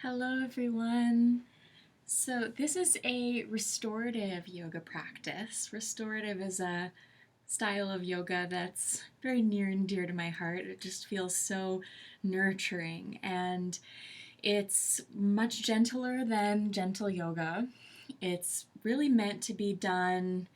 Hello everyone. So this is a restorative yoga practice. Restorative is a style of yoga that's very near and dear to my heart. It just feels so nurturing, and it's much gentler than gentle yoga. It's really meant to be done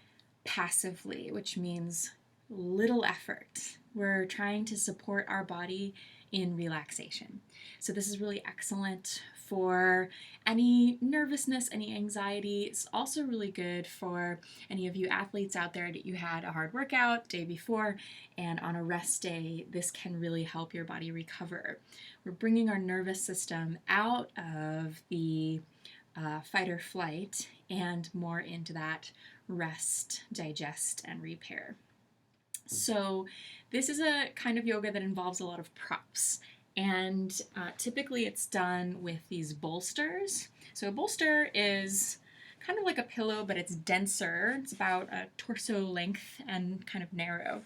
passively, which means little effort. We're trying to support our body in relaxation. So this is really excellent for any nervousness, any anxiety. It's also really good for any of you athletes out there that you had a hard workout day before, and on a rest day, this can really help your body recover. We're bringing our nervous system out of the fight or flight and more into that rest, digest, and repair. So this is a kind of yoga that involves a lot of props, and typically it's done with these bolsters. So a bolster is kind of like a pillow, but it's denser. It's about a torso length and kind of narrow.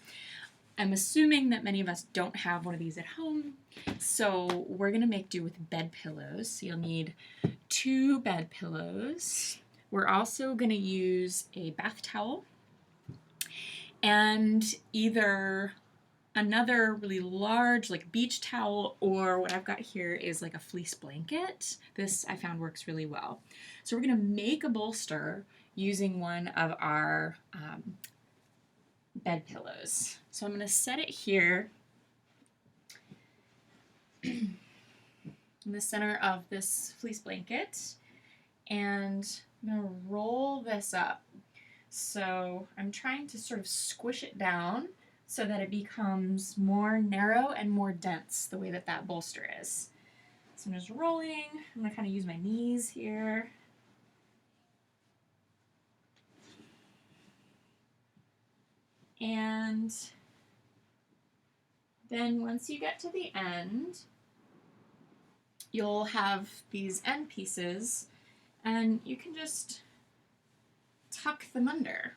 I'm assuming that many of us don't have one of these at home, so we're going to make do with bed pillows. So you'll need 2 bed pillows. We're also going to use a bath towel and either another really large like beach towel, or what I've got here is like a fleece blanket. This I found works really well. So we're going to make a bolster using one of our bed pillows. So I'm going to set it here in the center of this fleece blanket, and I'm going to roll this up. So I'm trying to sort of squish it down so that it becomes more narrow and more dense, the way that that bolster is. So I'm just rolling. I'm going to kind of use my knees here. And then once you get to the end, you'll have these end pieces, and you can just tuck them under.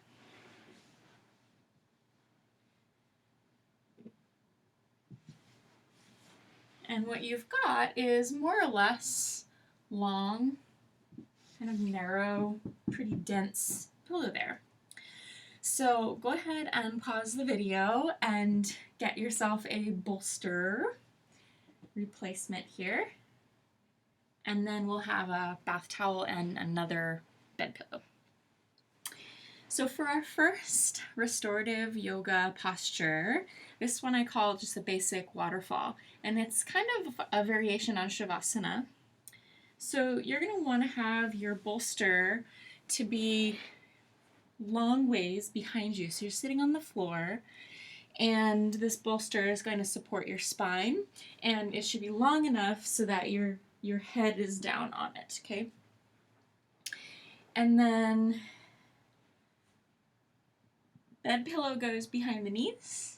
And what you've got is more or less long, kind of narrow, pretty dense pillow there. So go ahead and pause the video and get yourself a bolster replacement here. And then we'll have a bath towel and another bed pillow. So for our first restorative yoga posture, this one I call just a basic waterfall, and it's kind of a variation on Shavasana. So you're going to want to have your bolster to be long ways behind you. So you're sitting on the floor, and this bolster is going to support your spine, and it should be long enough so that your head is down on it, okay? And then bed pillow goes behind the knees,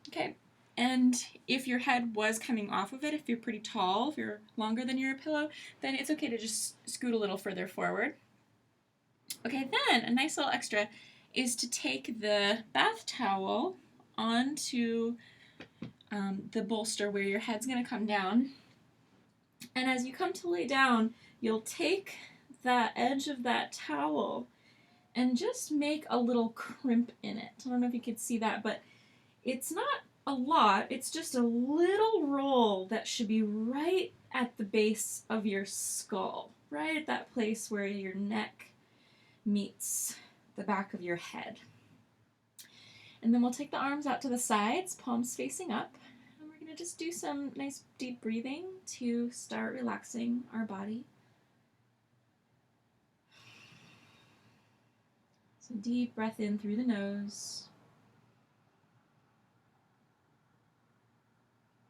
okay? And if your head was coming off of it, if you're pretty tall, if you're longer than your pillow, then it's okay to just scoot a little further forward. Okay, then a nice little extra is to take the bath towel onto the bolster where your head's going to come down. And as you come to lay down, you'll take the edge of that towel and just make a little crimp in it. I don't know if you could see that, but it's not a lot. It's just a little roll that should be right at the base of your skull, right at that place where your neck meets the back of your head. And then we'll take the arms out to the sides, palms facing up, and we're going to just do some nice deep breathing to start relaxing our body. So deep breath in through the nose,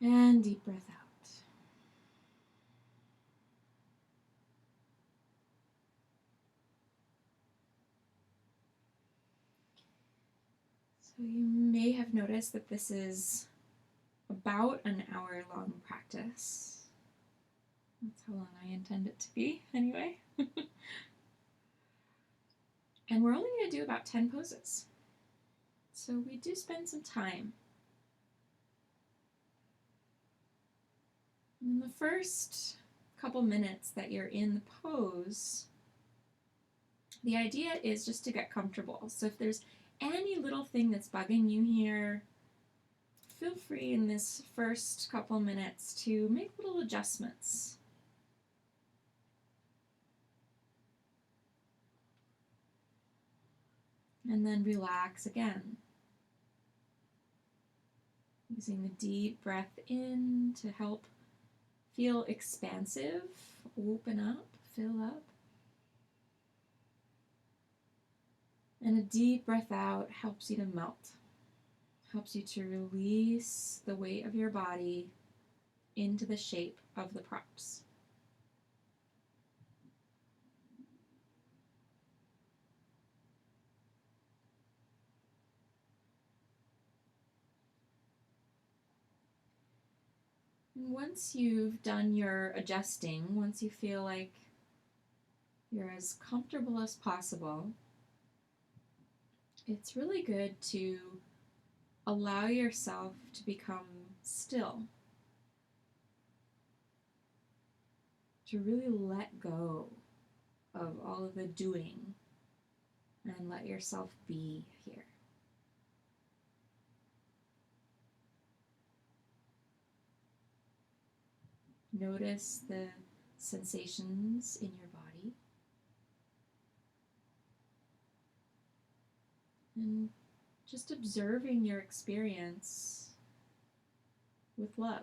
and deep breath out. So you may have noticed that this is about an hour-long practice. That's how long I intend it to be, anyway. And we're only going to do about 10 poses. So we do spend some time. And the first couple minutes that you're in the pose, the idea is just to get comfortable. So if there's any little thing that's bugging you here, feel free in this first couple minutes to make little adjustments. And then relax again. Using the deep breath in to help feel expansive, open up, fill up. And a deep breath out helps you to melt, helps you to release the weight of your body into the shape of the props. And once you've done your adjusting, once you feel like you're as comfortable as possible, it's really good to allow yourself to become still, to really let go of all of the doing and let yourself be here. Notice the sensations in your body and just observing your experience with love.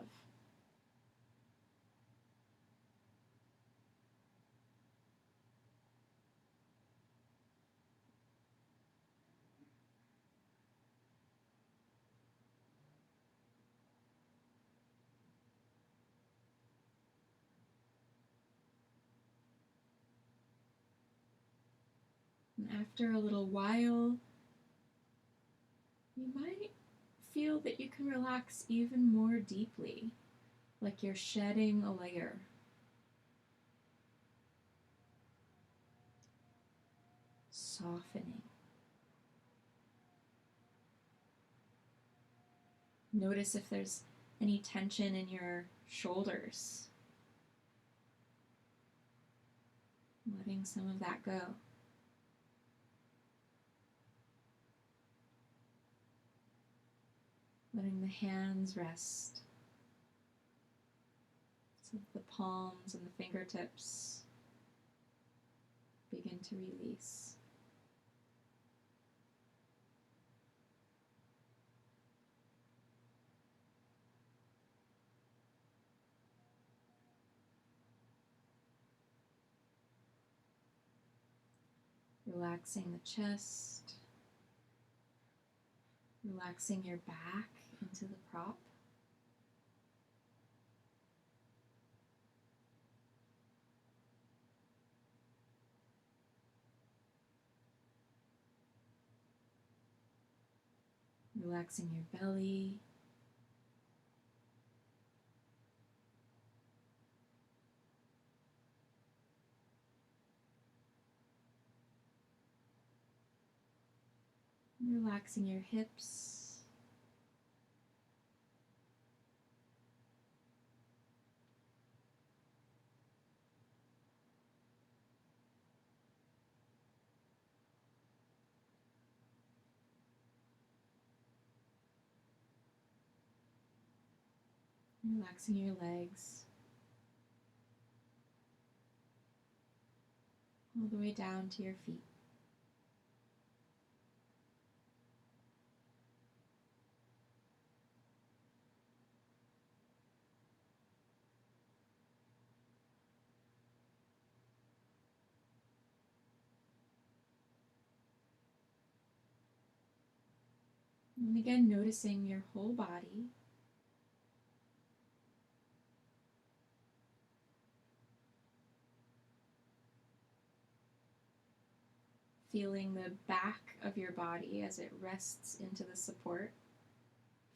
And after a little while, you might feel that you can relax even more deeply, like you're shedding a layer. Softening. Notice if there's any tension in your shoulders. Letting some of that go. Letting the hands rest. So the palms and the fingertips begin to release. Relaxing the chest, relaxing your back into the prop. Relaxing your belly. Relaxing your hips. Relaxing your legs. All the way down to your feet. And again, noticing your whole body. Feeling the back of your body as it rests into the support.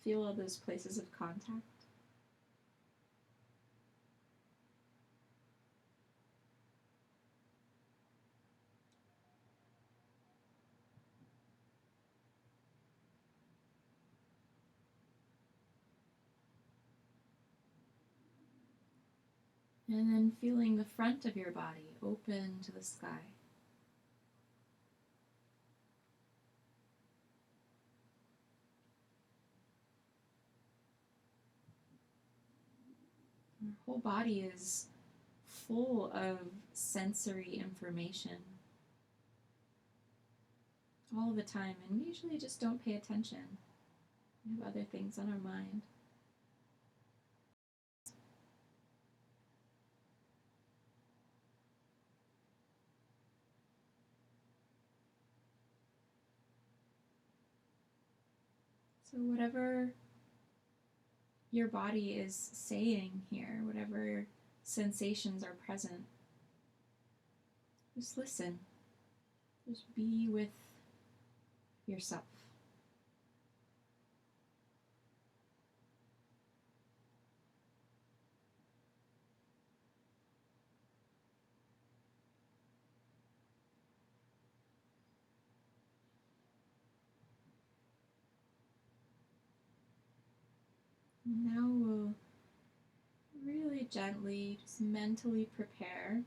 Feel all those places of contact. And then feeling the front of your body open to the sky. Our whole body is full of sensory information all the time, and we usually just don't pay attention. We have other things on our mind. So whatever your body is saying here, whatever sensations are present, just listen. Just be with yourself. Now we'll really gently, just mentally prepare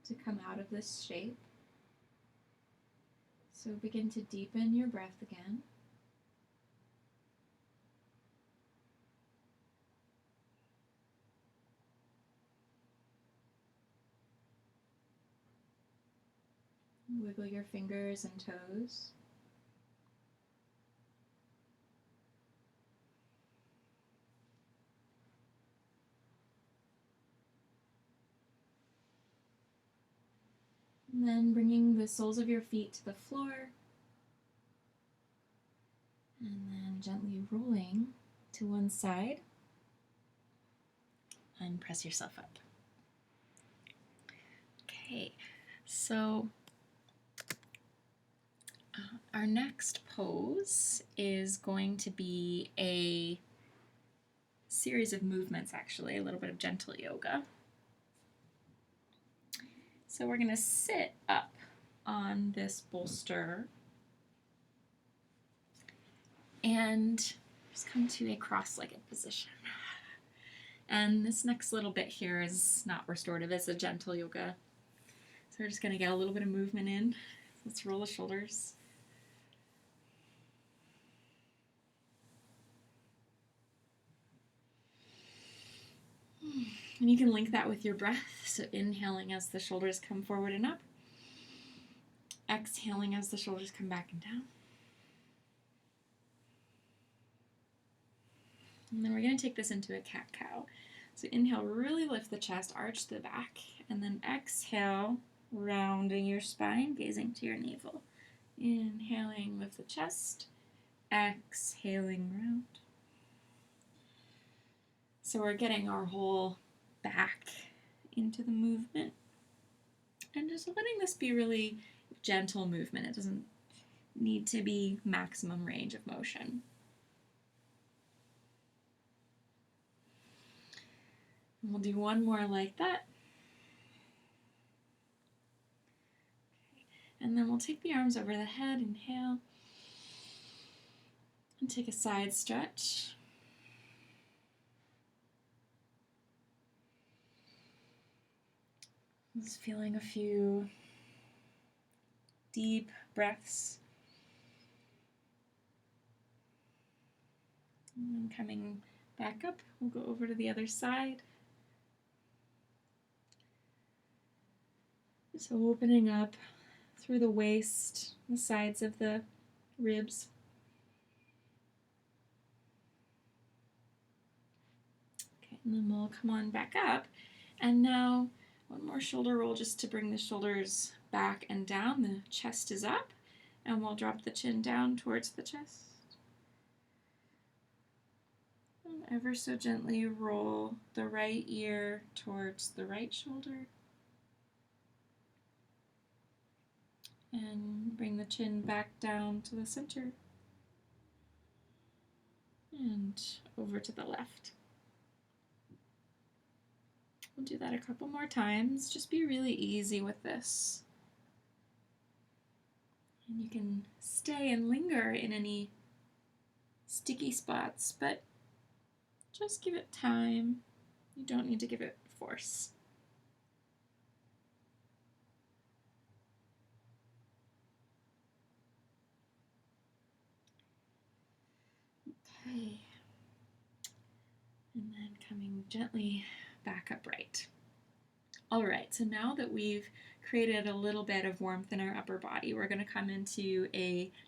to come out of this shape. So begin to deepen your breath again. Wiggle your fingers and toes. And then bringing the soles of your feet to the floor. And then gently rolling to one side. And press yourself up. Okay, so our next pose is going to be a series of movements, actually, a little bit of gentle yoga. So we're going to sit up on this bolster and just come to a cross-legged position. And this next little bit here is not restorative, it's a gentle yoga. So we're just going to get a little bit of movement in. Let's roll the shoulders. And you can link that with your breath. So inhaling as the shoulders come forward and up. Exhaling as the shoulders come back and down. And then we're going to take this into a cat-cow. So inhale, really lift the chest, arch the back. And then exhale, rounding your spine, gazing to your navel. Inhaling, lift the chest. Exhaling, round. So we're getting our whole back into the movement. And just letting this be really gentle movement. It doesn't need to be maximum range of motion. And we'll do one more like that. Okay. And then we'll take the arms over the head, inhale. And take a side stretch. Just feeling a few deep breaths. And then coming back up, we'll go over to the other side. So opening up through the waist, the sides of the ribs. Okay, and then we'll come on back up. And now one more shoulder roll just to bring the shoulders back and down. The chest is up, and we'll drop the chin down towards the chest. And ever so gently roll the right ear towards the right shoulder. And bring the chin back down to the center. And over to the left. We'll do that a couple more times. Just be really easy with this. And you can stay and linger in any sticky spots, but just give it time. You don't need to give it force. Okay. And then coming gently back upright. All right, so now that we've created a little bit of warmth in our upper body, we're going to come into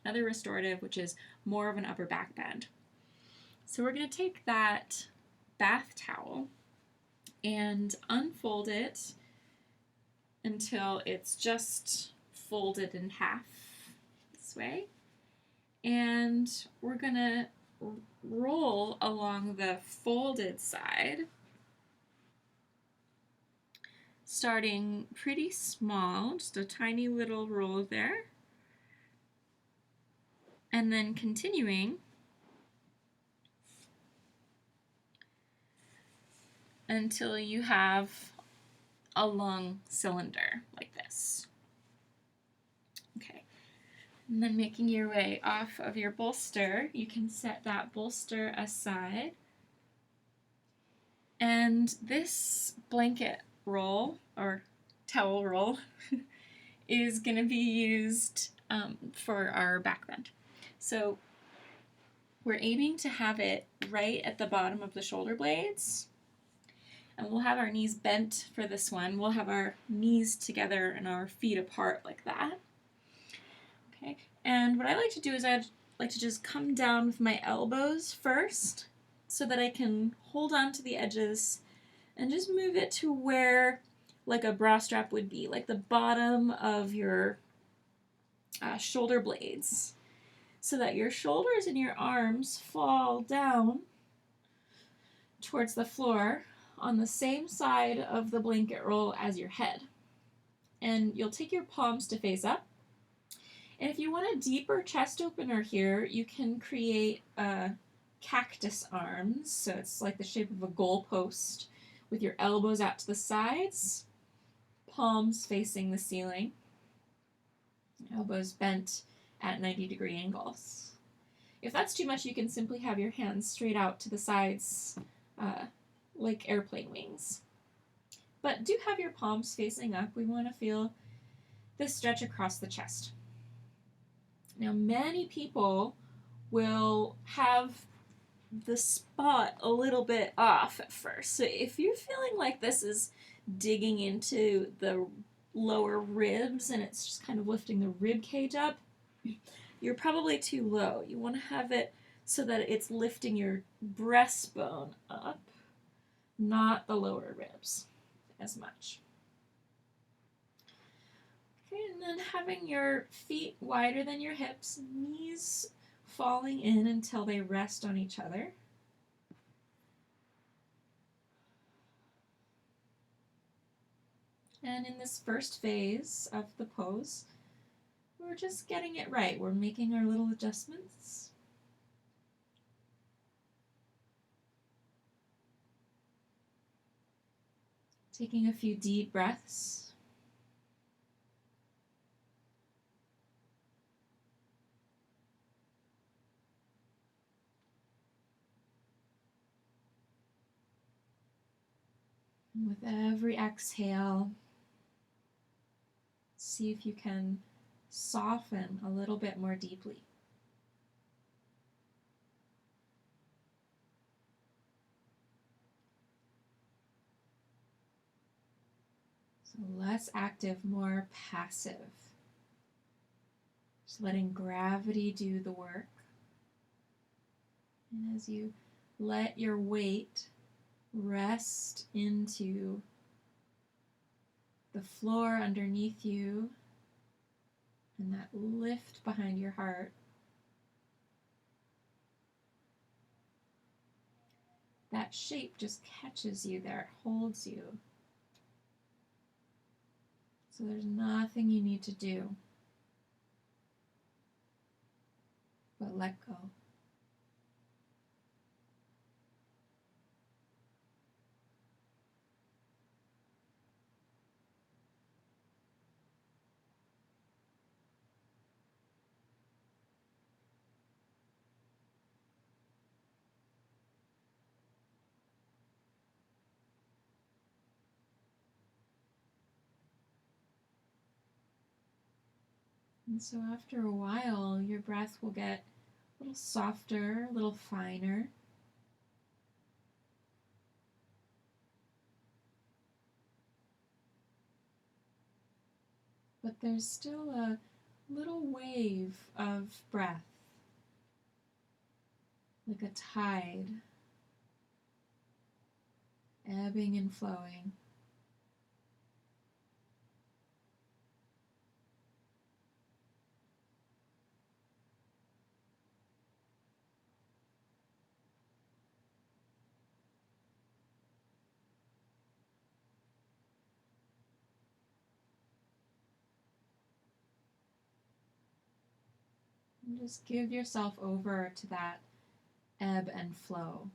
another restorative, which is more of an upper back bend. So we're going to take that bath towel and unfold it until it's just folded in half this way. And we're going to roll along the folded side, starting pretty small, just a tiny little roll there, and then continuing until you have a long cylinder like this. Okay, and then making your way off of your bolster, you can set that bolster aside. And this blanket roll, or towel roll, is going to be used for our back bend. So we're aiming to have it right at the bottom of the shoulder blades. And we'll have our knees bent for this one. We'll have our knees together and our feet apart like that. Okay, and what I like to do is I'd like to just come down with my elbows first so that I can hold on to the edges and just move it to where like a bra strap would be, like the bottom of your shoulder blades, so that your shoulders and your arms fall down towards the floor on the same side of the blanket roll as your head. And you'll take your palms to face up. And if you want a deeper chest opener here, you can create cactus arms. So it's like the shape of a goalpost with your elbows out to the sides, palms facing the ceiling, elbows bent at 90-degree angles. If that's too much, you can simply have your hands straight out to the sides like airplane wings. But do have your palms facing up. We want to feel this stretch across the chest. Now, many people will have the spot a little bit off at first. So if you're feeling like this is digging into the lower ribs and it's just kind of lifting the rib cage up, you're probably too low. You want to have it so that it's lifting your breastbone up, not the lower ribs as much. Okay, and then having your feet wider than your hips, knees falling in until they rest on each other. And in this first phase of the pose, we're just getting it right. We're making our little adjustments. Taking a few deep breaths. And with every exhale, see if you can soften a little bit more deeply. So less active, more passive. Just letting gravity do the work. And as you let your weight rest into the floor underneath you and that lift behind your heart, that shape just catches you there, holds you. So there's nothing you need to do but let go. And so after a while, your breath will get a little softer, a little finer. But there's still a little wave of breath, like a tide, ebbing and flowing. And just give yourself over to that ebb and flow.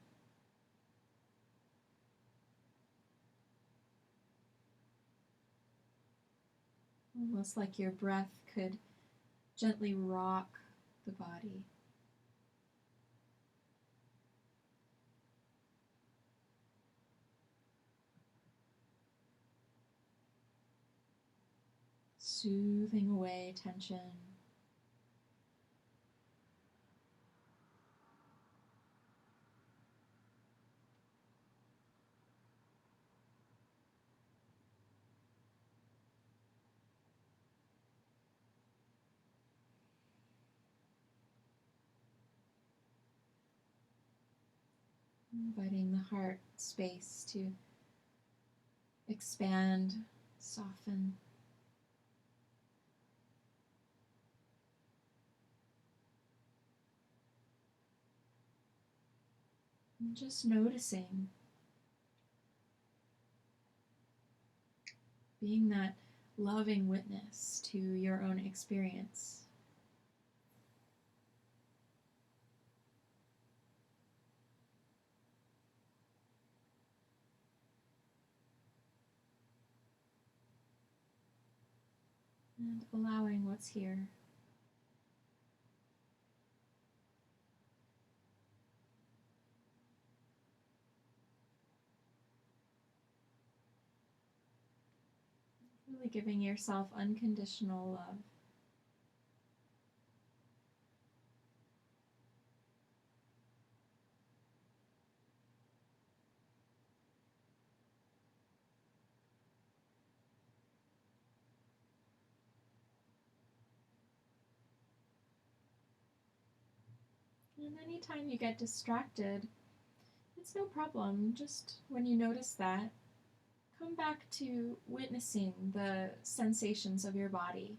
Almost like your breath could gently rock the body. Soothing away tension. Inviting the heart space to expand, soften. And just noticing, being that loving witness to your own experience. And allowing what's here. Really giving yourself unconditional love. And anytime you get distracted, it's no problem. Just when you notice that, come back to witnessing the sensations of your body.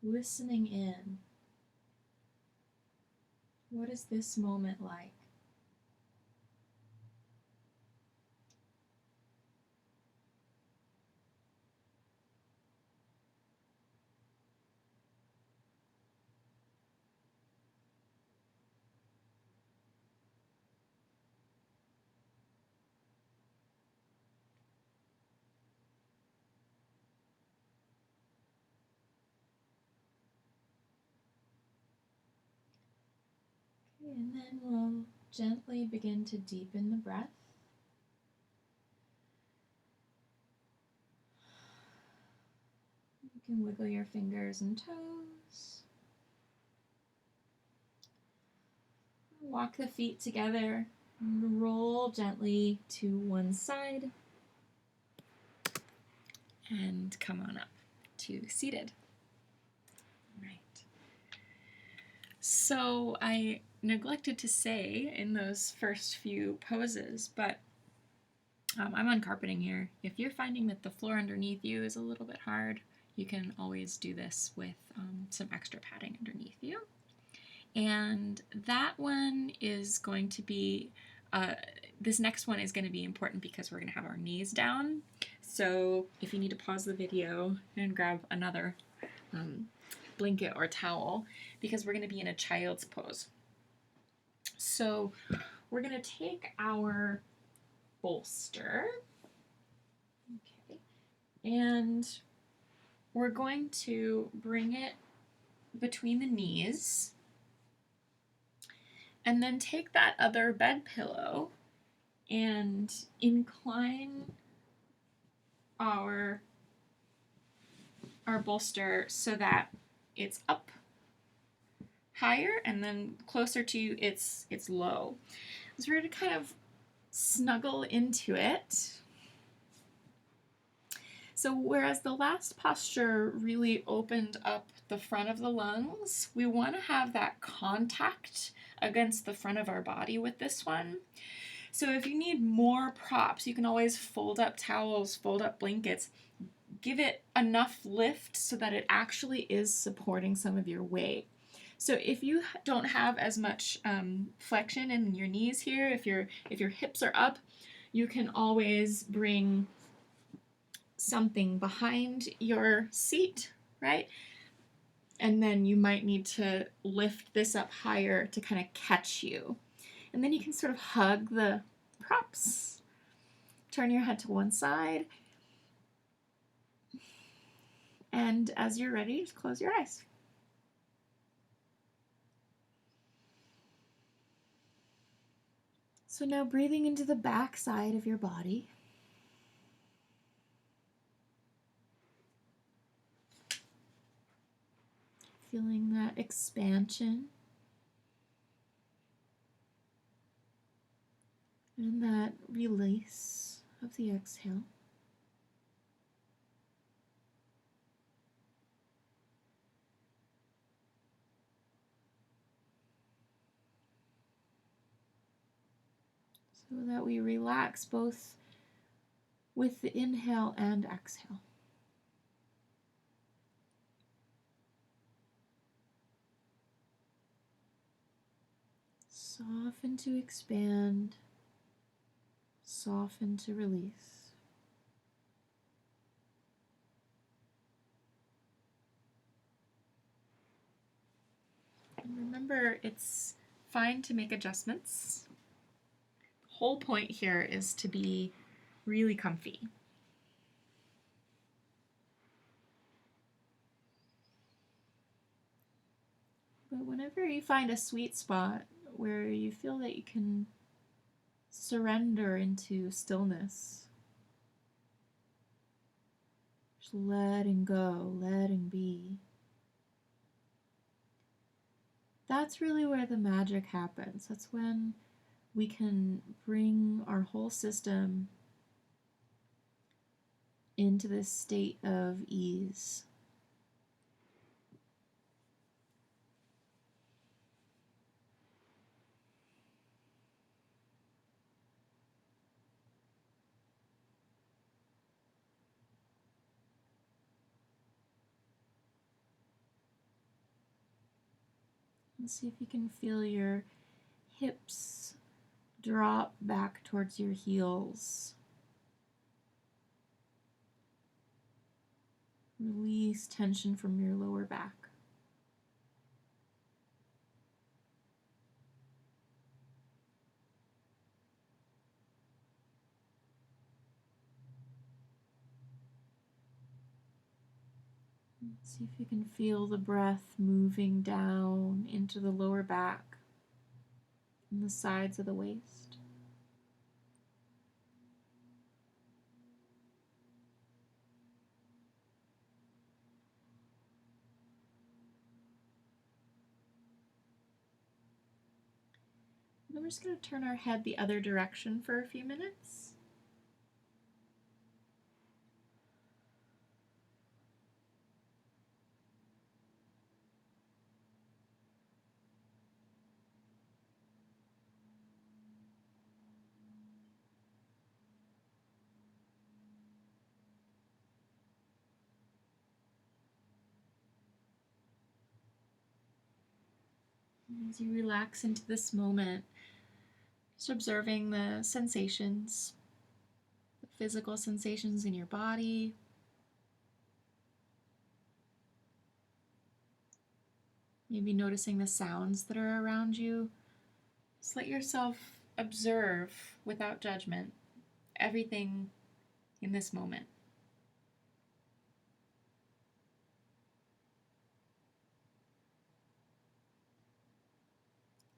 Listening in. What is this moment like? Okay, and then we'll gently begin to deepen the breath. You can wiggle your fingers and toes. Walk the feet together and roll gently to one side. And come on up to seated. Right. So I neglected to say in those first few poses, but I'm on carpeting here. If you're finding that the floor underneath you is a little bit hard, you can always do this with some extra padding underneath you. And that one is going to be, this next one is going to be important because we're going to have our knees down. So if you need to pause the video and grab another blanket or towel, because we're going to be in a child's pose. So we're going to take our bolster, okay, and we're going to bring it between the knees, and then take that other bed pillow and incline our bolster so that it's up higher and then closer to its low. So we're going to kind of snuggle into it. So whereas the last posture really opened up the front of the lungs, we want to have that contact against the front of our body with this one. So if you need more props, you can always fold up towels, fold up blankets, give it enough lift so that it actually is supporting some of your weight. So if you don't have as much flexion in your knees here, if your hips are up, you can always bring something behind your seat, right? And then you might need to lift this up higher to kind of catch you. And then you can sort of hug the props. Turn your head to one side. And as you're ready, just close your eyes. So now breathing into the back side of your body. Feeling that expansion and that release of the exhale. So that we relax both with the inhale and exhale. Soften to expand, soften to release. And remember, it's fine to make adjustments. The whole point here is to be really comfy. But whenever you find a sweet spot where you feel that you can surrender into stillness, just letting go, letting be, that's really where the magic happens. That's when we can bring our whole system into this state of ease. And see if you can feel your hips drop back towards your heels. Release tension from your lower back. See if you can feel the breath moving down into the lower back and the sides of the waist. And then we're just going to turn our head the other direction for a few minutes. As you relax into this moment, just observing the sensations, the physical sensations in your body, maybe noticing the sounds that are around you. Just let yourself observe without judgment everything in this moment.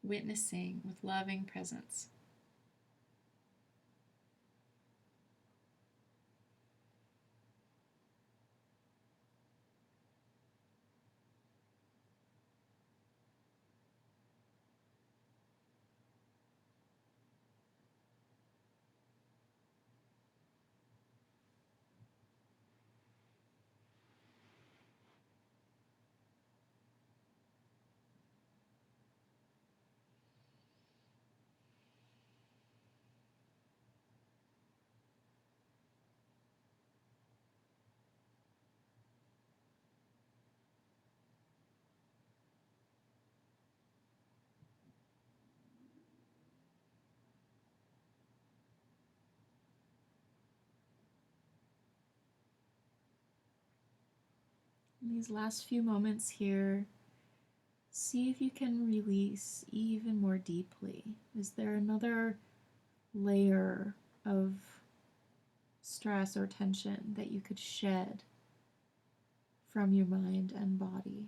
Witnessing with loving presence. these last few moments here, see if you can release even more deeply. Is there another layer of stress or tension that you could shed from your mind and body?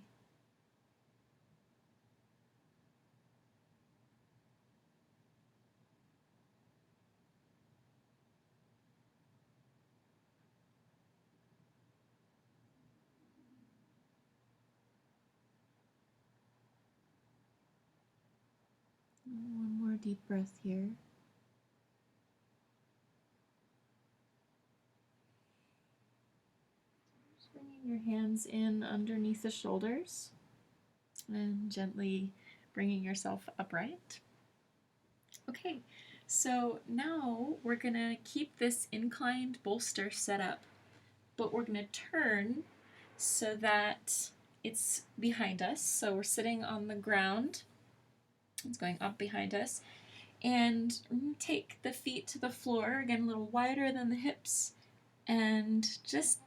One more deep breath here. Just bringing your hands in underneath the shoulders and gently bringing yourself upright. Okay, so now we're gonna keep this inclined bolster set up, but we're gonna turn so that it's behind us. So we're sitting on the ground. It's going up behind us. And take the feet to the floor, again a little wider than the hips, and just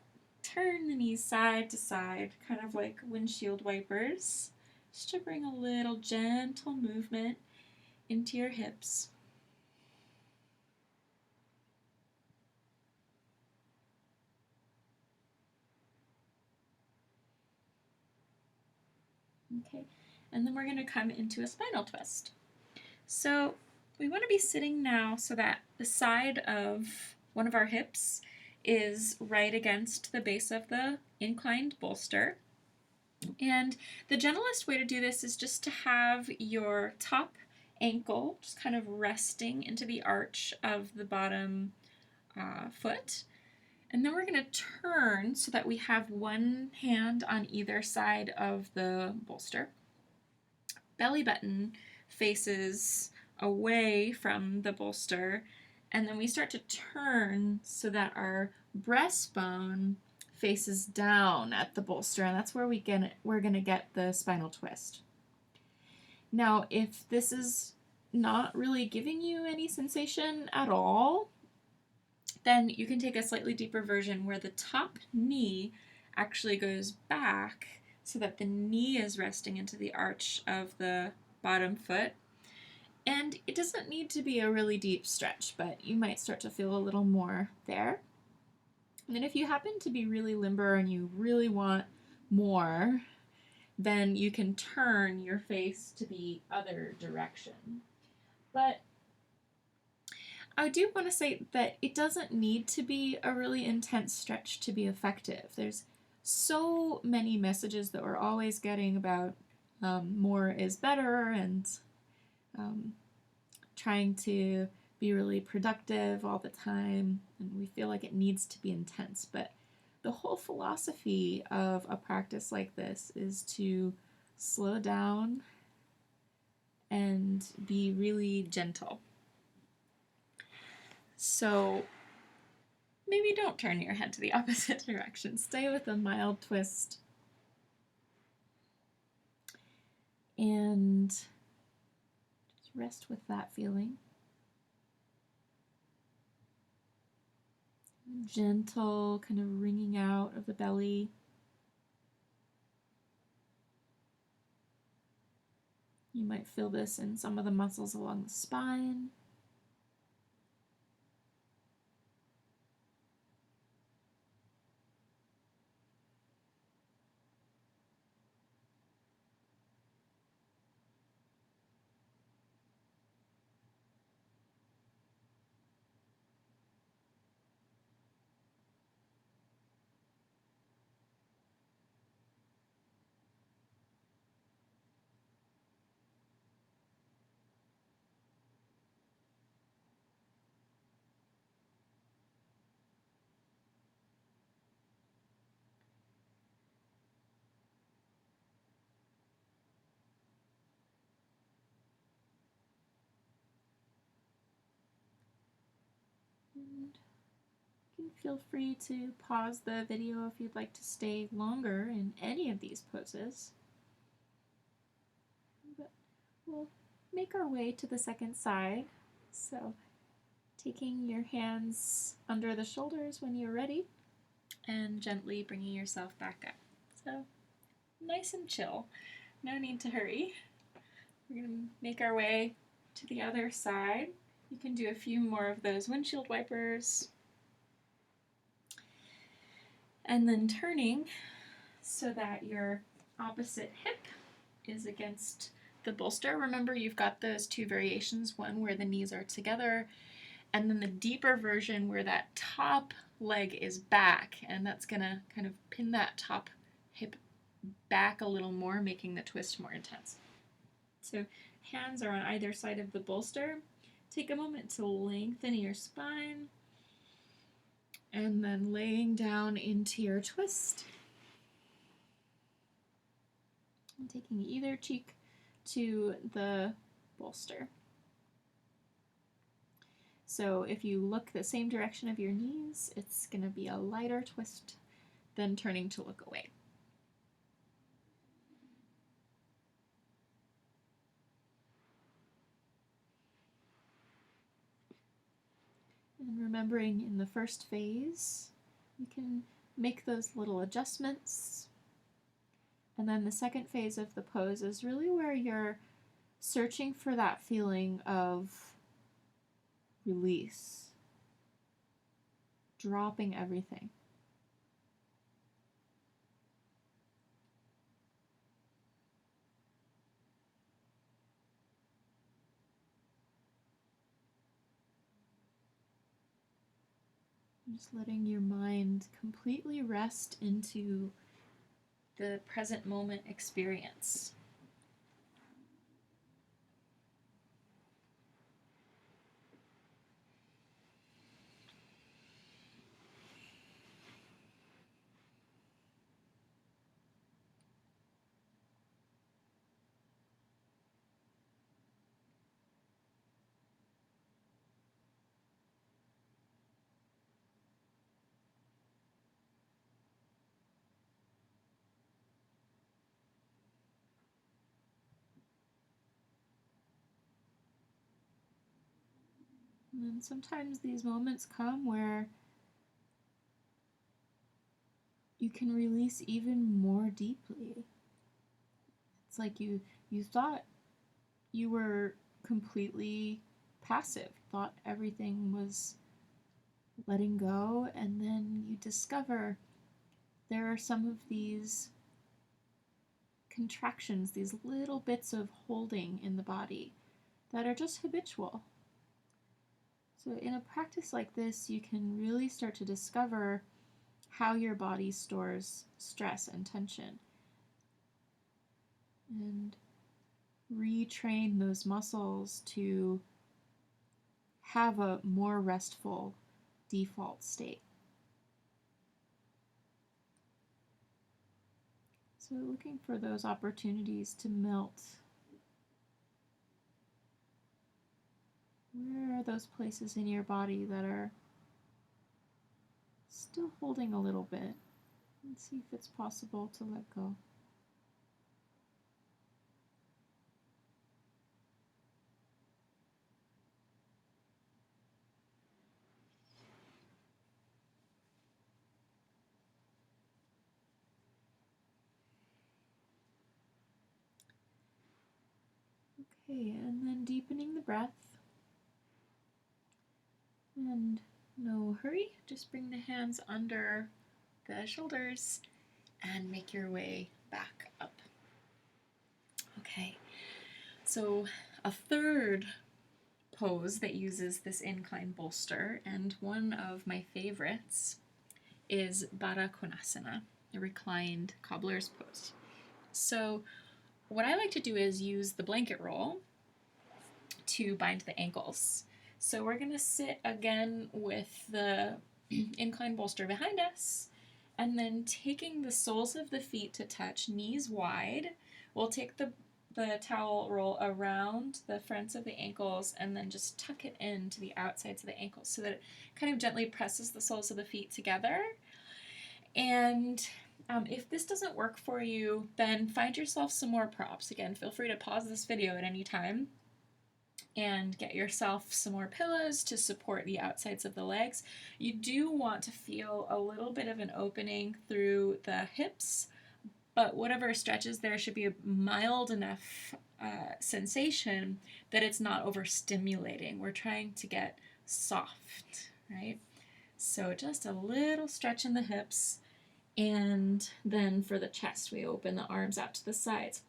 turn the knees side to side, kind of like windshield wipers, just to bring a little gentle movement into your hips. Okay, and then we're going to come into a spinal twist. So we want to be sitting now so that the side of one of our hips is right against the base of the inclined bolster. And the gentlest way to do this is just to have your top ankle just kind of resting into the arch of the bottom foot. And then we're going to turn so that we have one hand on either side of the bolster. Belly button faces away from the bolster, and then we start to turn so that our breastbone faces down at the bolster, and that's where we're going to get the spinal twist. Now, if this is not really giving you any sensation at all, then you can take a slightly deeper version where the top knee actually goes back so that the knee is resting into the arch of the bottom foot. And it doesn't need to be a really deep stretch, but you might start to feel a little more there. And then if you happen to be really limber and you really want more, then you can turn your face to the other direction. But I do want to say that it doesn't need to be a really intense stretch to be effective. There's so many messages that we're always getting about more is better, and trying to be really productive all the time, and we feel like it needs to be intense. But the whole philosophy of a practice like this is to slow down and be really gentle. So maybe don't turn your head to the opposite direction. Stay with a mild twist. And just rest with that feeling. Gentle kind of wringing out of the belly. You might feel this in some of the muscles along the spine. And you can feel free to pause the video if you'd like to stay longer in any of these poses. But we'll make our way to the second side. So taking your hands under the shoulders when you're ready, and gently bringing yourself back up. So So nice and chill. No need to hurry. We're going to make our way to the other side. You can do a few more of those windshield wipers. And then turning so that your opposite hip is against the bolster. Remember, you've got those two variations, one where the knees are together, and then the deeper version where that top leg is back, and that's gonna kind of pin that top hip back a little more, making the twist more intense. So hands are on either side of the bolster. Take a moment to lengthen your spine, and then laying down into your twist. And taking either cheek to the bolster. So if you look the same direction of your knees, it's going to be a lighter twist than turning to look away. And remembering in the first phase, you can make those little adjustments. And then the second phase of the pose is really where you're searching for that feeling of release, dropping everything. Just letting your mind completely rest into the present moment experience. And then sometimes these moments come where you can release even more deeply. It's like you thought you were completely passive, thought everything was letting go, and then you discover there are some of these contractions, these little bits of holding in the body that are just habitual. So in a practice like this, you can really start to discover how your body stores stress and tension, and retrain those muscles to have a more restful default state. So looking for those opportunities to melt. Where are those places in your body that are still holding a little bit? And see if it's possible to let go. Okay, and then deepening the breath. And no hurry, just bring the hands under the shoulders and make your way back up. Okay, so a third pose that uses this incline bolster, and one of my favorites, is Baddha Konasana, the reclined cobbler's pose. So what I like to do is use the blanket roll to bind the ankles. So we're going to sit again with the incline bolster behind us, and then taking the soles of the feet to touch, knees wide. We'll take the towel roll around the fronts of the ankles and then just tuck it into the outsides of the ankles so that it kind of gently presses the soles of the feet together. And if this doesn't work for you, then find yourself some more props. Again, feel free to pause this video at any time and get yourself some more pillows to support the outsides of the legs. You do want to feel a little bit of an opening through the hips, but whatever stretch is there should be a mild enough sensation that it's not overstimulating. We're trying to get soft, right? So just a little stretch in the hips, and then for the chest, we open the arms out to the sides.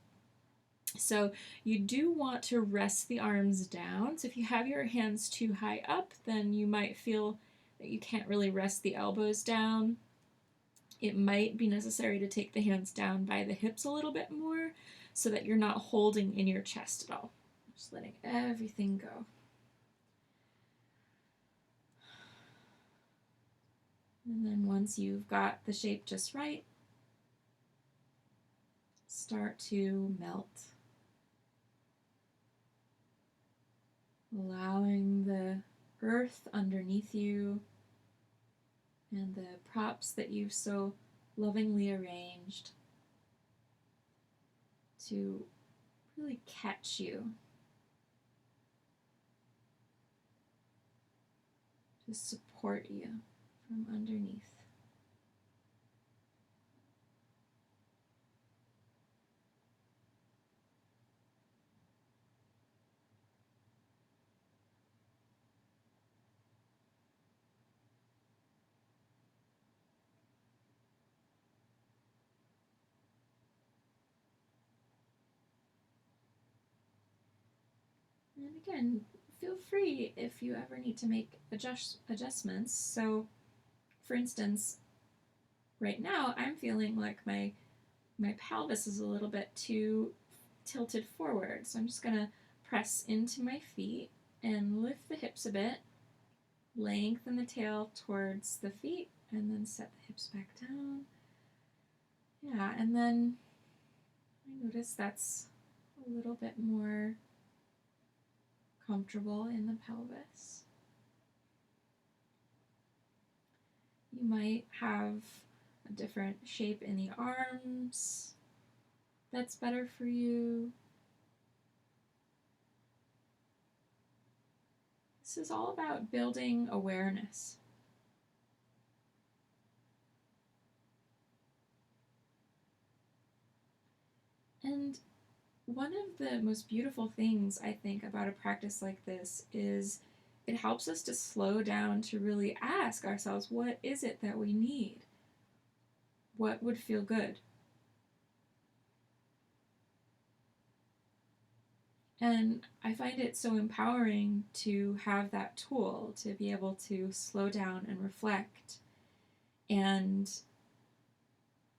So you do want to rest the arms down. So if you have your hands too high up, then you might feel that you can't really rest the elbows down. It might be necessary to take the hands down by the hips a little bit more so that you're not holding in your chest at all. Just letting everything go. And then once you've got the shape just right, start to melt. Allowing the earth underneath you and the props that you've so lovingly arranged to really catch you, to support you from underneath. And again, feel free if you ever need to make adjustments. So, for instance, right now I'm feeling like my pelvis is a little bit too tilted forward. So I'm just going to press into my feet and lift the hips a bit, lengthen the tail towards the feet, and then set the hips back down. Yeah, and then I notice that's a little bit more comfortable in the pelvis. You might have a different shape in the arms that's better for you. This is all about building awareness. And one of the most beautiful things I think about a practice like this is it helps us to slow down to really ask ourselves, what is it that we need? What would feel good? And I find it so empowering to have that tool, to be able to slow down and reflect and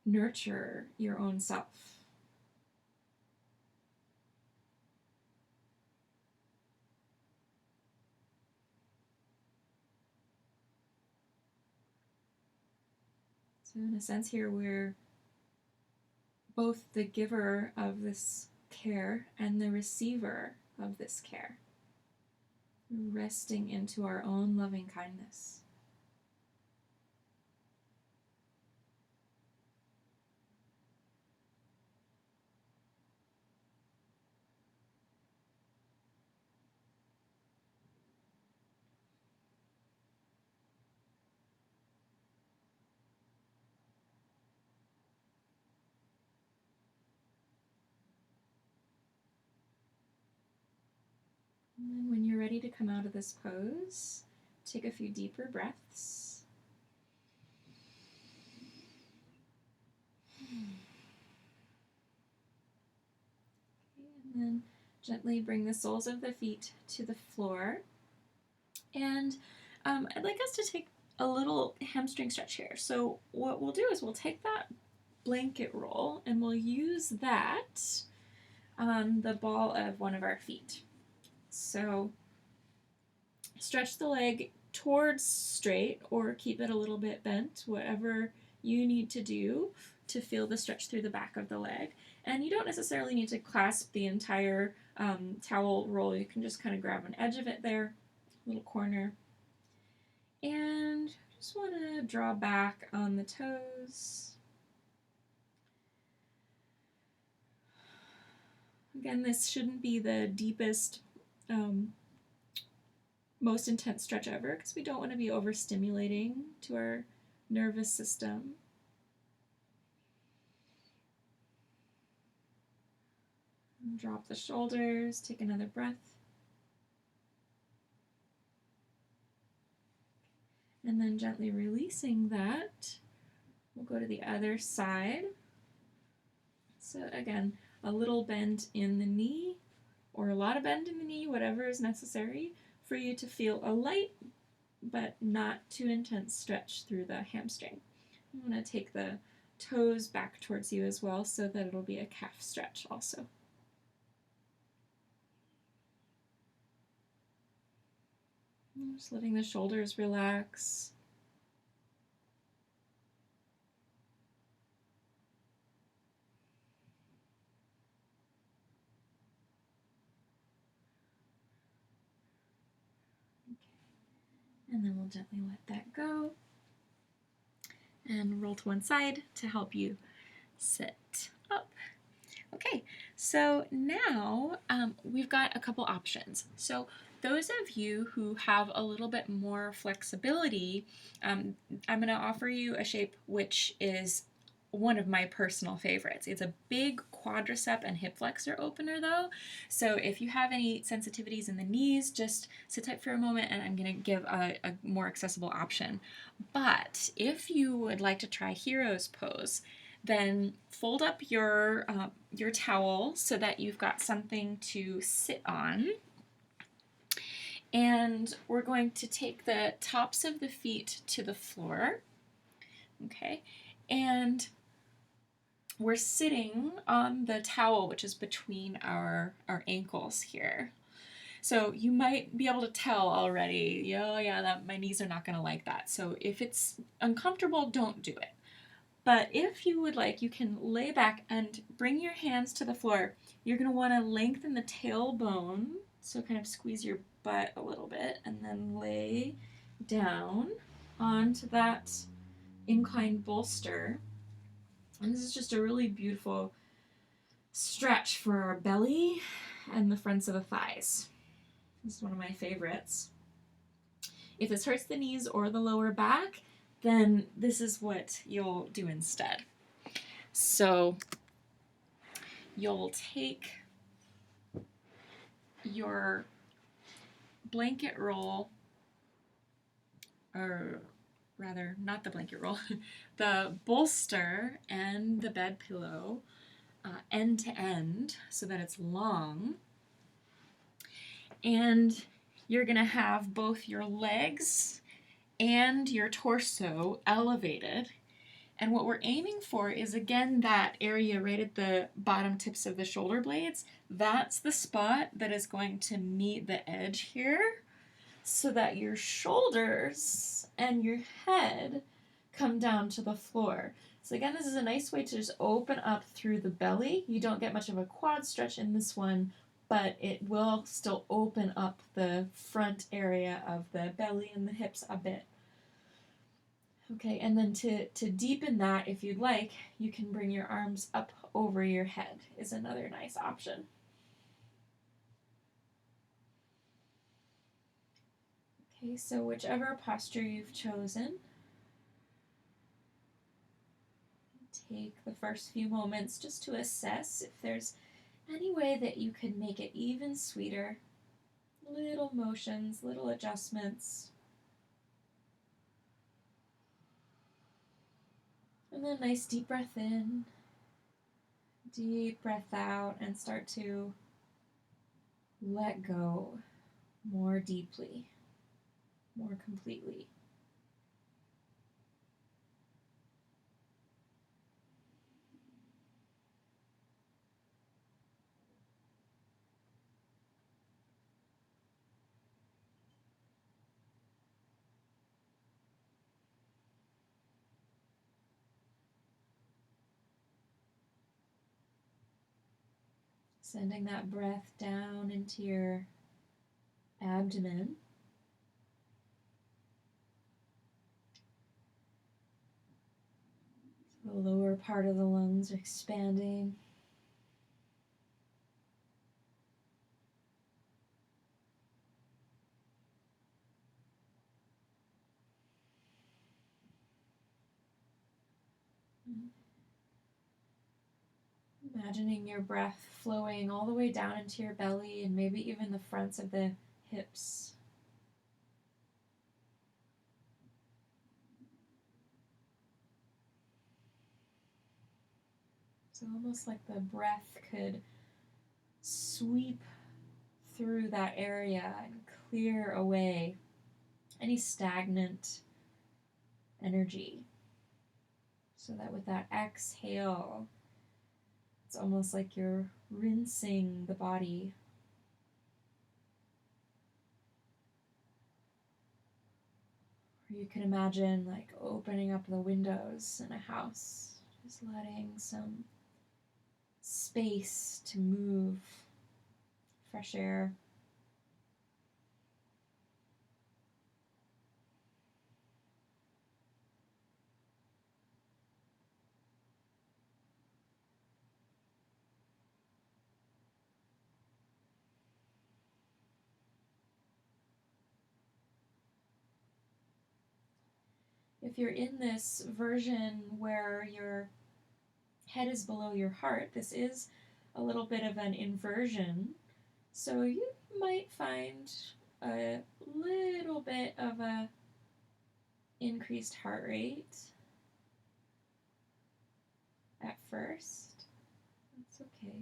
nurture your own self. So in a sense here, we're both the giver of this care and the receiver of this care, resting into our own loving kindness. And then when you're ready to come out of this pose, take a few deeper breaths. And then gently bring the soles of the feet to the floor. And I'd like us to take a little hamstring stretch here. So what we'll do is we'll take that blanket roll and we'll use that on the ball of one of our feet. So stretch the leg towards straight or keep it a little bit bent, whatever you need to do to feel the stretch through the back of the leg. And you don't necessarily need to clasp the entire towel roll. You can just kind of grab an edge of it there, little corner. And just want to draw back on the toes. Again, this shouldn't be the deepest, most intense stretch ever because we don't want to be overstimulating to our nervous system. Drop the shoulders, take another breath. And then gently releasing that, we'll go to the other side. So again, a little bend in the knee, or a lot of bend in the knee, whatever is necessary for you to feel a light but not too intense stretch through the hamstring. I'm going to take the toes back towards you as well so that it'll be a calf stretch also. Just letting the shoulders relax. And then we'll gently let that go and roll to one side to help you sit up. Okay, so now we've got a couple options. So those of you who have a little bit more flexibility, I'm going to offer you a shape which is one of my personal favorites. It's a big quadricep and hip flexor opener though, so if you have any sensitivities in the knees, just sit tight for a moment and I'm going to give a more accessible option. But if you would like to try Hero's Pose, then fold up your towel so that you've got something to sit on. And we're going to take the tops of the feet to the floor. Okay, and we're sitting on the towel, which is between our ankles here. So you might be able to tell already, oh yeah, that my knees are not going to like that. So if it's uncomfortable, don't do it. But if you would like, you can lay back and bring your hands to the floor. You're going to want to lengthen the tailbone, so kind of squeeze your butt a little bit, and then lay down onto that inclined bolster. And this is just a really beautiful stretch for our belly and the fronts of the thighs. This is one of my favorites. If this hurts the knees or the lower back, then this is what you'll do instead. So you'll take your blanket roll, or rather, not the blanket roll, the bolster and the bed pillow end to end so that it's long. And you're going to have both your legs and your torso elevated. And what we're aiming for is, again, that area right at the bottom tips of the shoulder blades. That's the spot that is going to meet the edge here so that your shoulders and your head come down to the floor. So again, this is a nice way to just open up through the belly. You don't get much of a quad stretch in this one, but it will still open up the front area of the belly and the hips a bit. Okay, and then to deepen that, if you'd like, you can bring your arms up over your head is another nice option. Okay, so whichever posture you've chosen, take the first few moments just to assess if there's any way that you could make it even sweeter. Little motions, little adjustments. And then nice deep breath in, deep breath out, and start to let go more deeply, more completely. Sending that breath down into your abdomen. The lower part of the lungs are expanding. Imagining your breath flowing all the way down into your belly and maybe even the fronts of the hips. So almost like the breath could sweep through that area and clear away any stagnant energy. So that with that exhale, it's almost like you're rinsing the body. Or you can imagine like opening up the windows in a house, just letting some space to move, fresh air. If you're in this version where your head is below your heart, this is a little bit of an inversion. So you might find a little bit of a increased heart rate at first. That's okay.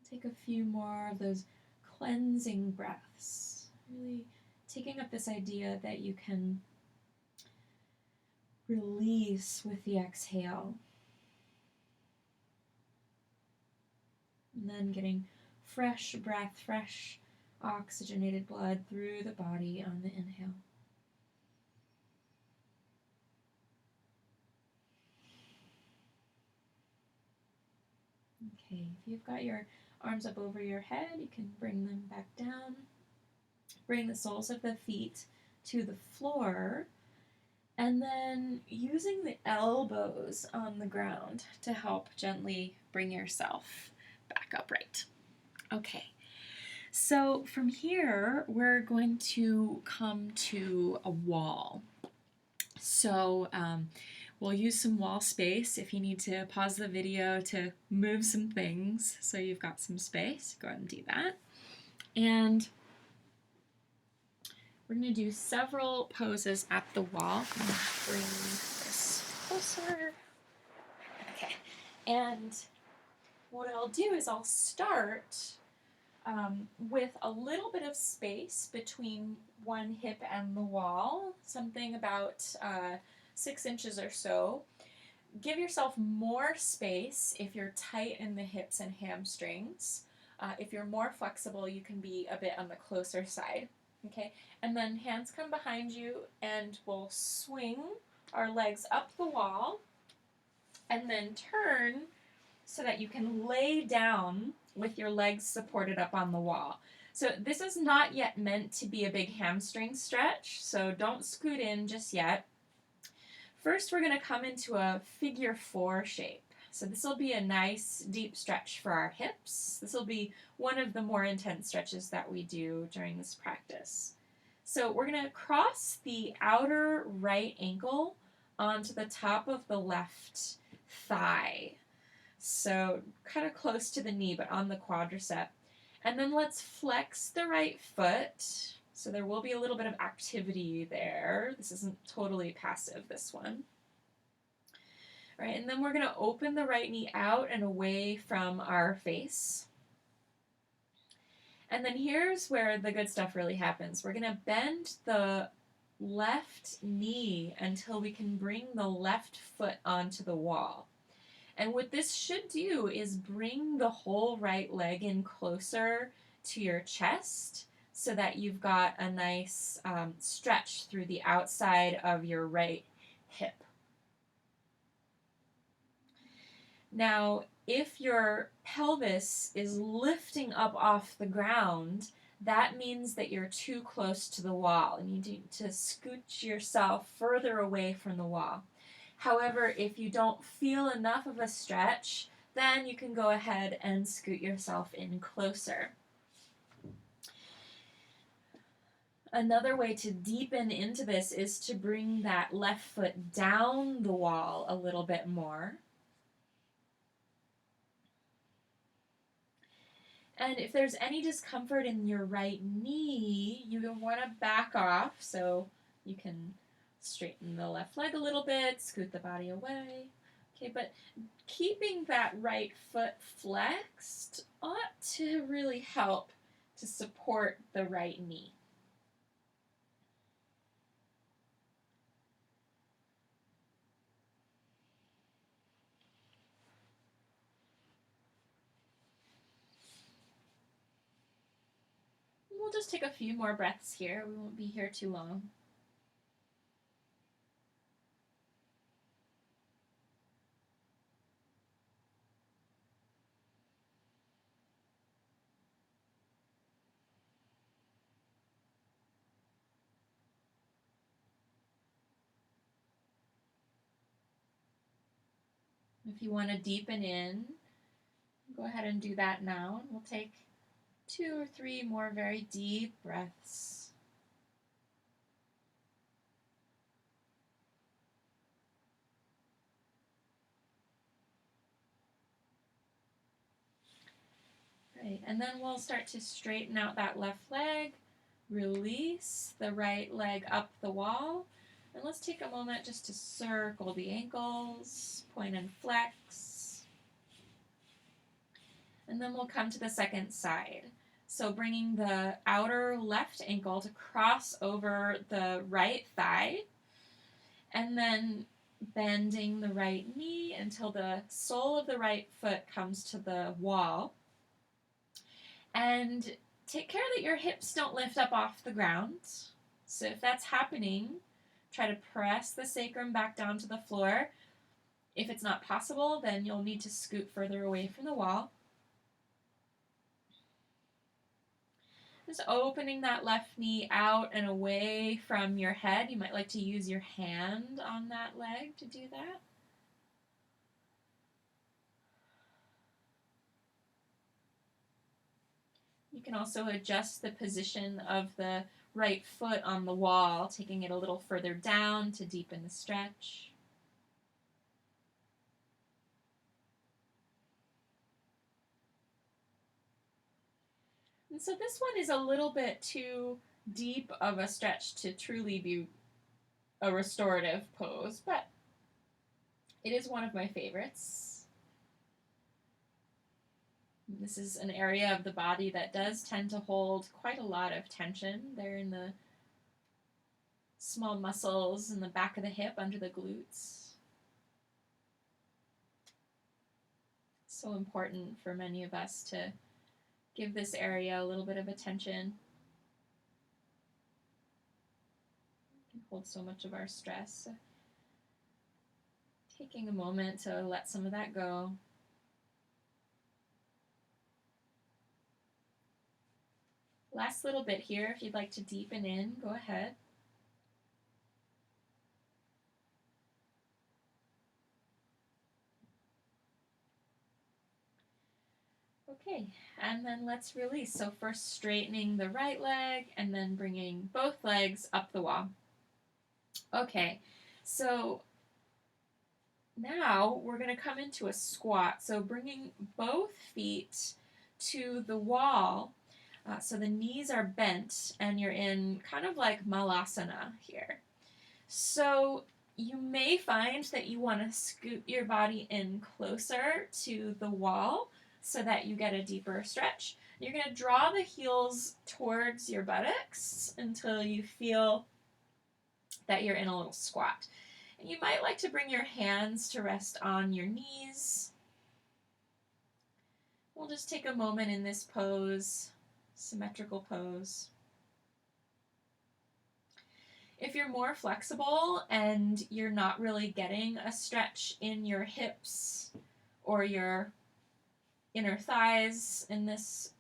Take a few more of those cleansing breaths, really taking up this idea that you can release with the exhale. And then getting fresh breath, fresh oxygenated blood through the body on the inhale. Okay, if you've got your arms up over your head, you can bring them back down. Bring the soles of the feet to the floor, and then using the elbows on the ground to help gently bring yourself back upright. Okay, so from here, we're going to come to a wall. So we'll use some wall space. If you need to pause the video to move some things so you've got some space, go ahead and do that. And we're going to do several poses at the wall. I'm going to bring this closer. Okay, and what I'll do is I'll start with a little bit of space between one hip and the wall, something about 6 inches or so. Give yourself more space if you're tight in the hips and hamstrings. If you're more flexible, you can be a bit on the closer side. Okay, and then hands come behind you and we'll swing our legs up the wall and then turn so that you can lay down with your legs supported up on the wall. So this is not yet meant to be a big hamstring stretch, so don't scoot in just yet. First, we're going to come into a figure 4 shape. So this will be a nice deep stretch for our hips. This will be one of the more intense stretches that we do during this practice. So we're going to cross the outer right ankle onto the top of the left thigh. So kind of close to the knee, but on the quadricep. And then let's flex the right foot. So there will be a little bit of activity there. This isn't totally passive, this one. All right, and then we're going to open the right knee out and away from our face. And then here's where the good stuff really happens. We're going to bend the left knee until we can bring the left foot onto the wall. And what this should do is bring the whole right leg in closer to your chest so that you've got a nice stretch through the outside of your right hip. Now, if your pelvis is lifting up off the ground, that means that you're too close to the wall and you need to scooch yourself further away from the wall. However, if you don't feel enough of a stretch, then you can go ahead and scoot yourself in closer. Another way to deepen into this is to bring that left foot down the wall a little bit more. And if there's any discomfort in your right knee, you want to back off so you can straighten the left leg a little bit, scoot the body away. Okay, but keeping that right foot flexed ought to really help to support the right knee. We'll just take a few more breaths here. We won't be here too long. If you want to deepen in, go ahead and do that now. We'll take 2 or 3 more very deep breaths. Right, and then we'll start to straighten out that left leg, release the right leg up the wall, and let's take a moment just to circle the ankles, point and flex. And then we'll come to the second side. So bringing the outer left ankle to cross over the right thigh, and then bending the right knee until the sole of the right foot comes to the wall. And take care that your hips don't lift up off the ground. So if that's happening, try to press the sacrum back down to the floor. If it's not possible, then you'll need to scoot further away from the wall. Just opening that left knee out and away from your head. You might like to use your hand on that leg to do that. You can also adjust the position of the right foot on the wall, taking it a little further down to deepen the stretch. And so this one is a little bit too deep of a stretch to truly be a restorative pose, but it is one of my favorites. This is an area of the body that does tend to hold quite a lot of tension. They're in the small muscles in the back of the hip under the glutes. So important for many of us to give this area a little bit of attention. It can hold so much of our stress. So taking a moment to let some of that go. Last little bit here, if you'd like to deepen in, go ahead. Okay, and then let's release. So first straightening the right leg and then bringing both legs up the wall. Okay, so now we're going to come into a squat. So bringing both feet to the wall. So the knees are bent and you're in kind of like malasana here. So you may find that you want to scoot your body in closer to the wall so that you get a deeper stretch. You're going to draw the heels towards your buttocks until you feel that you're in a little squat. And you might like to bring your hands to rest on your knees. We'll just take a moment in this pose. Symmetrical pose. If you're more flexible and you're not really getting a stretch in your hips or your inner thighs in this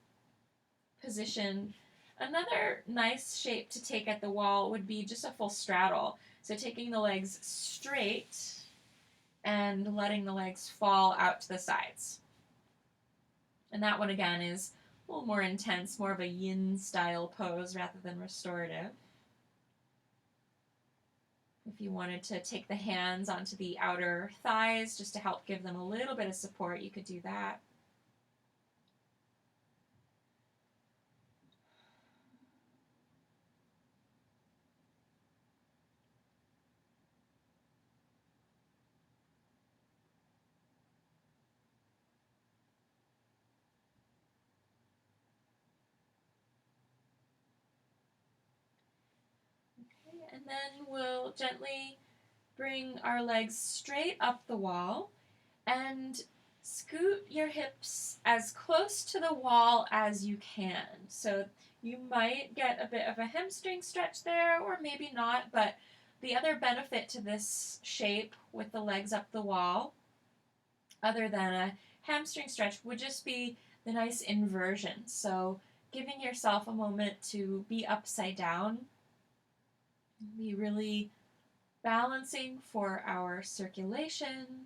position, another nice shape to take at the wall would be just a full straddle. So taking the legs straight and letting the legs fall out to the sides. And that one again is a little more intense, more of a yin style pose rather than restorative. If you wanted to take the hands onto the outer thighs just to help give them a little bit of support, you could do that. Okay, and then we'll gently bring our legs straight up the wall and scoot your hips as close to the wall as you can. So you might get a bit of a hamstring stretch there, or maybe not, but the other benefit to this shape with the legs up the wall, other than a hamstring stretch, would just be the nice inversion. So giving yourself a moment to be upside down, be really balancing for our circulation.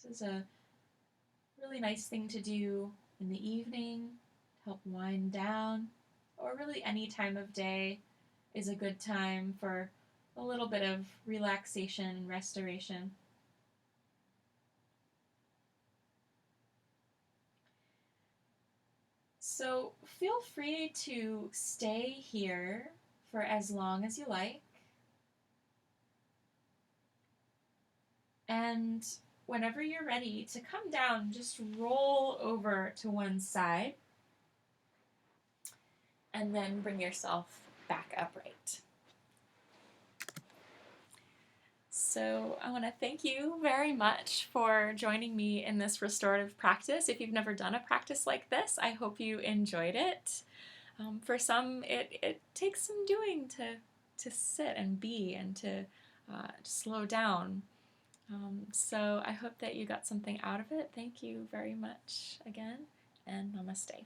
This is a really nice thing to do in the evening to help wind down, or really any time of day is a good time for a little bit of relaxation and restoration. So feel free to stay here for as long as you like. And whenever you're ready to come down, just roll over to one side and then bring yourself back upright. So I want to thank you very much for joining me in this restorative practice. If you've never done a practice like this, I hope you enjoyed it. For some, it takes some doing to sit and be and to slow down. So I hope that you got something out of it. Thank you very much again, and namaste.